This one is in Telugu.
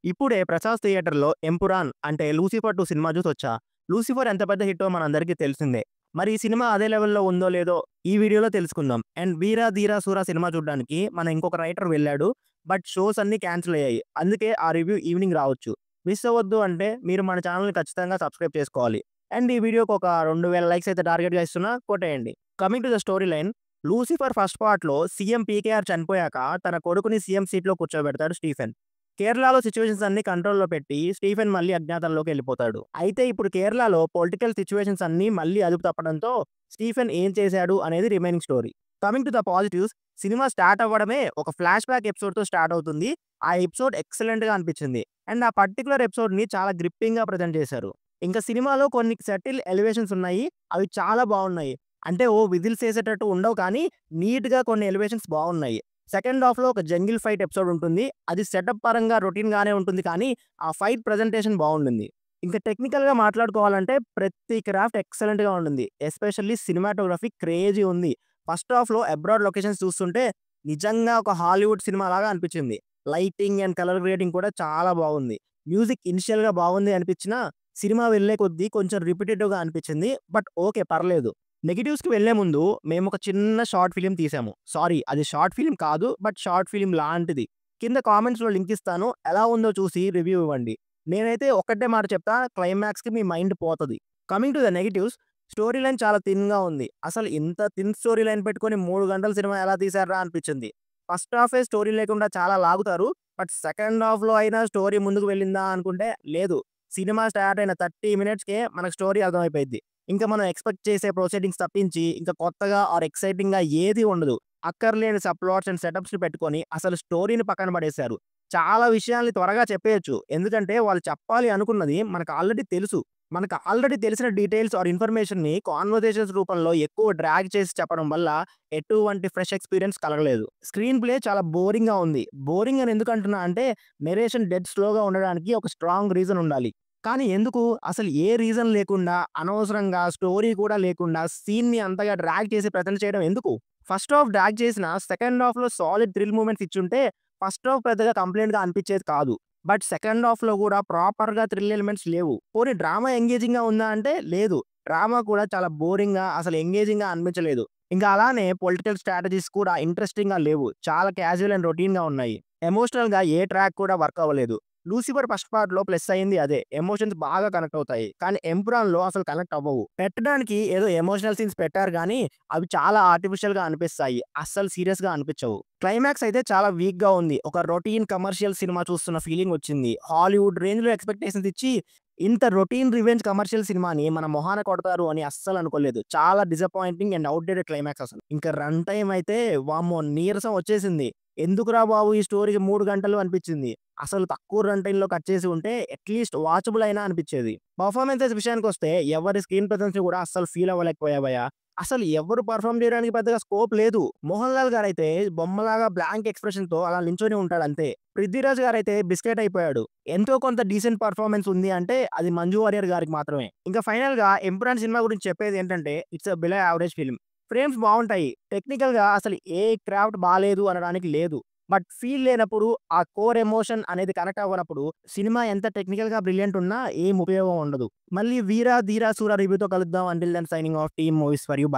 ఇప్పుడే 'ప్రసాద్ థియేటర్‌లో 'ఎంపురాన్' అంటే 'లూసిఫర్ 2' సినిమా చూసొచ్చా. 'లూసిఫర్' ఎంత పెద్ద హిట్టో మనందరికీ తెలిసిందే. మరి ఈ సినిమా అదే లెవెల్‌లో ఉందో లేదో ఈ వీడియోలో తెలుసుకుందాం. And 'Veera Dheera Sura' cinema చూడ్డానికి మన ఇంకొక రైటర్ వెళ్ళాడు. బట్ షోస్ అన్నీ క్యాన్సిల్ అయ్యాయి. అందుకే ఆ రివ్యూ ఈవినింగ్ రావచ్చు. మిస్ అవ్వద్దు అంటే మీరు మన ఛానెల్‌ని ఖచ్చితంగా సబ్స్క్రైబ్ చేసుకోవాలి. అండ్ ఈ వీడియోకి ఒక 2000 లైక్స్ అయితే టార్గెట్‌గా ఇస్తున్నా కొట్టేయండి. Coming to the story line. 'Lucifer' first పార్ట్‌లో సీఎం పీకేఆర్ చనిపోయాక తన కొడుకుని సీఎం సీట్‌లో కూర్చోబెడతాడు స్టీఫెన్. కేరళలో సిట్యుయేషన్స్ అన్నీ కంట్రోల్‌లో పెట్టి స్టీఫెన్ మళ్ళీ అజ్ఞాతంలోకెళ్ళిపోతాడు. అయితే ఇప్పుడు కేరళలో పొలిటికల్ సిట్యుయేషన్స్ అన్నీ మళ్ళీ అదుపు తప్పడంతో స్టీఫెన్ ఏం చేశాడు అనేది remaining story. Coming to the positives. Cinema start అవ్వడమే ఒక ఫ్లాష్ బ్యాక్ ఎపిసోడ్‌తో స్టార్ట్ అవుతుంది. ఆ ఎపిసోడ్ ఎక్సలెంట్‌గా అనిపించింది. అండ్ ఆ పర్టిక్యులర్ ఎపిసోడ్‌ని చాలా గ్రిప్పింగ్‌గా ప్రెజెంట్ చేశారు. ఇంకా సినిమాలో కొన్ని సెటిల్ ఎలివేషన్స్ ఉన్నాయి. అవి చాలా బాగున్నాయి. అంటే ఓ విజిల్స్ ఏసేటట్టు ఉండవు కానీ నీట్‌గా కొన్ని ఎలివేషన్స్ బాగున్నాయి. సెకండ్ హాఫ్‌లో ఒక జంగిల్ ఫైట్ ఎపిసోడ్ ఉంటుంది. అది సెటప్ పరంగా రొటీన్‌గానే ఉంటుంది కానీ, ఆ ఫైట్ ప్రెజెంటేషన్ బావుండింది. ఇంకా టెక్నికల్‌గా మాట్లాడుకోవాలంటే ప్రతి క్రాఫ్ట్ ఎక్సలెంట్‌గా ఉండింది. ఎస్పెషల్లీ సినిమాటోగ్రఫీ క్రేజీ ఉంది. ఫస్ట్ హాఫ్‌లో అబ్రాడ్ లొకేషన్స్ చూస్తుంటే నిజంగా ఒక హాలీవుడ్ సినిమా లాగా అనిపించింది. లైటింగ్ అండ్ కలర్ గ్రేడింగ్ కూడా చాలా బాగుంది. మ్యూజిక్ ఇనిషియల్‌గా బాగుంది అనిపించినా, సినిమా వెళ్ళే కొద్దీ కొంచెం రిపిటేటివ్‌గా అనిపించింది. బట్ ఓకే పర్లేదు. నెగెటివ్స్‌కి వెళ్ళే ముందు మేమొక చిన్న షార్ట్ ఫిల్మ్ తీసాము. సారీ అది షార్ట్ ఫిల్మ్ కాదు. బట్ షార్ట్ ఫిల్మ్ లాంటిది. కింద కామెంట్స్‌లో లింక్ ఇస్తాను. ఎలా ఉందో చూసి రివ్యూ ఇవ్వండి. నేనైతే ఒక్కటే మాట చెప్తా క్లైమాక్స్‌కి మీ మైండ్ పోతది. Coming to the negatives. Story line చాలా థిన్‌గా ఉంది. అసలు ఇంత థిన్ స్టోరీ లైన్ పెట్టుకొని 3 గంటల సినిమా ఎలా తీశార్రా అనిపించింది. ఫస్ట్ హాఫే స్టోరీ లేకుండా చాలా లాగుతారు. బట్ సెకండ్ హాఫ్‌లో అయినా స్టోరీ ముందుకు వెళ్ళిందా అనుకుంటే లేదు. సినిమా స్టార్ట్ అయిన 30 మినిట్స్‌కే మనకు స్టోరీ అర్థమైపోయిద్ది. ఇంకా మనం ఎక్స్‌పెక్ట్ చేసే ప్రొసీడింగ్స్ తప్పించి ఇంకా కొత్తగా ఆర్ ఎక్సైటింగ్‌గా ఏది ఉండదు. అక్కర్లేని సబ్‌ప్లాట్స్ అండ్ సెటప్స్‌ని పెట్టుకొని అసలు స్టోరీని పక్కన పడేశారు. చాలా విషయాల్ని త్వరగా చెప్పేయొచ్చు. ఎందుకంటే వాళ్ళు చెప్పాలి అనుకున్నది మనకు ఆల్రెడీ తెలుసు. మనకు ఆల్రెడీ తెలిసిన డీటెయిల్స్ ఆర్ ఇన్ఫర్మేషన్‌ని కాన్వర్జేషన్స్ రూపంలో ఎక్కువ డ్రాగ్ చేసి చెప్పడం వల్ల ఎటువంటి ఫ్రెష్ ఎక్స్‌పీరియన్స్ కలగలేదు. స్క్రీన్ ప్లే చాలా బోరింగ్‌గా ఉంది. బోరింగ్ అని ఎందుకు అంటున్నా అంటే నరేషన్ డెడ్ స్లోగా ఉండడానికి ఒక స్ట్రాంగ్ రీజన్ ఉండాలి. కానీ ఎందుకు? అసలు ఏ రీజన్ లేకుండా, అనవసరంగా స్టోరీ కూడా లేకుండా సీన్‌ని అంతగా డ్రాగ్ చేసి ప్రెజెంట్ చేయడం ఎందుకు? ఫస్ట్ హాఫ్ డ్రాగ్ చేసినా సెకండ్ హాఫ్‌లో సాలిడ్ థ్రిల్ మూమెంట్స్ ఇచ్చుంటే ఫస్ట్ హాఫ్ పెద్దగా కంప్లెయింట్‌గా అనిపించేది కాదు. బట్ సెకండ్ హాఫ్‌లో కూడా ప్రాపర్‌గా థ్రిల్ ఎలిమెంట్స్ లేవు. పోనీ డ్రామా ఎంగేజింగ్‌గా ఉందా అంటే లేదు. డ్రామా కూడా చాలా బోరింగ్‌గా అసలు ఎంగేజింగ్‌గా అనిపించలేదు. ఇంకా అలానే పొలిటికల్ స్ట్రాటజీస్ కూడా ఇంట్రెస్టింగ్‌గా లేవు. చాలా క్యాజువల్ అండ్ రొటీన్‌గా ఉన్నాయి. ఎమోషనల్‌గా ఏ ట్రాక్ కూడా వర్క్ అవ్వలేదు. 'లూసిఫర్' ఫస్ట్ పార్ట్‌లో ప్లస్ అయింది అదే. ఎమోషన్స్ బాగా కనెక్ట్ అవుతాయి. కానీ 'ఎంపురాన్‌లో' అసలు కనెక్ట్ అవ్వవు. పెట్టడానికి ఏదో ఎమోషనల్ సీన్స్ పెట్టారు గానీ, అవి చాలా ఆర్టిఫిషియల్‌గా అనిపిస్తాయి. అస్సలు సీరియస్‌గా అనిపించవు. క్లైమాక్స్ అయితే చాలా వీక్‌గా ఉంది. ఒక రొటీన్ కమర్షియల్ సినిమా చూస్తున్న ఫీలింగ్ వచ్చింది. హాలీవుడ్ రేంజ్‌లో ఎక్స్‌పెక్టేషన్స్ ఇచ్చి, ఇంత రొటీన్ రివెంజ్ కమర్షియల్ సినిమాని మన మొహాన కొడతారు అని అస్సలు అనుకోలేదు. చాలా డిసప్పాయింటింగ్ అండ్ ఔట్‌డేటెడ్ క్లైమాక్స్ అసలు. ఇంకా రన్ టైమ్ అయితే వామ్మో! నీరసం వచ్చేసింది. ఎందుకురా బాబు ఈ స్టోరీకి 3 గంటలు అనిపించింది. అసలు తక్కువ రన్ టైమ్‌లో కట్ చేసి ఉంటే అట్‌లీస్ట్ వాచబుల్ అయినా అనిపిచ్చేది. పర్ఫార్మెన్సెస్ విషయానికొస్తే ఎవరి స్క్రీన్ ప్రెజెన్స్‌ని కూడా అస్సలు ఫీల్ అవ్వలేకపోయావయ్యా. అసలు ఎవ్వరు పెర్ఫార్మ్ చేయడానికి పెద్దగా స్కోప్ లేదు. మోహన్ లాల్ గారైతే బొమ్మలాగా బ్లాంక్ ఎక్స్‌ప్రెషన్‌తో అలా నించొని ఉంటాడంతే. పృథ్వీరాజ్ గారైతే బిస్కెట్ అయిపోయాడు. ఎంతో కొంత డీసెంట్ పెర్ఫార్మెన్స్ ఉంది అంటే అది మంజు వారియర్ గారికి మాత్రమే. ఇంకా ఫైనల్‌గా 'ఎంపురాన్' సినిమా గురించి చెప్పేదేంటంటే it's a below average film. Frames బావుంటాయి. టెక్నికల్‌గా అసలు ఏ క్రాఫ్ట్ బాలేదు అనడానికి లేదు. బట్ ఫీల్ లేనప్పుడు, ఆ కోర్ ఎమోషన్ అనేది కనెక్ట్ అవ్వనప్పుడు, సినిమా ఎంత టెక్నికల్‌గా బ్రిలియంట్ ఉన్నా ఏం ఉపయోగం ఉండదు. మళ్ళీ 'వీర ధీర సూర' రివ్యూతో కలుద్దాం. Until then signing off. Team movies for you. By.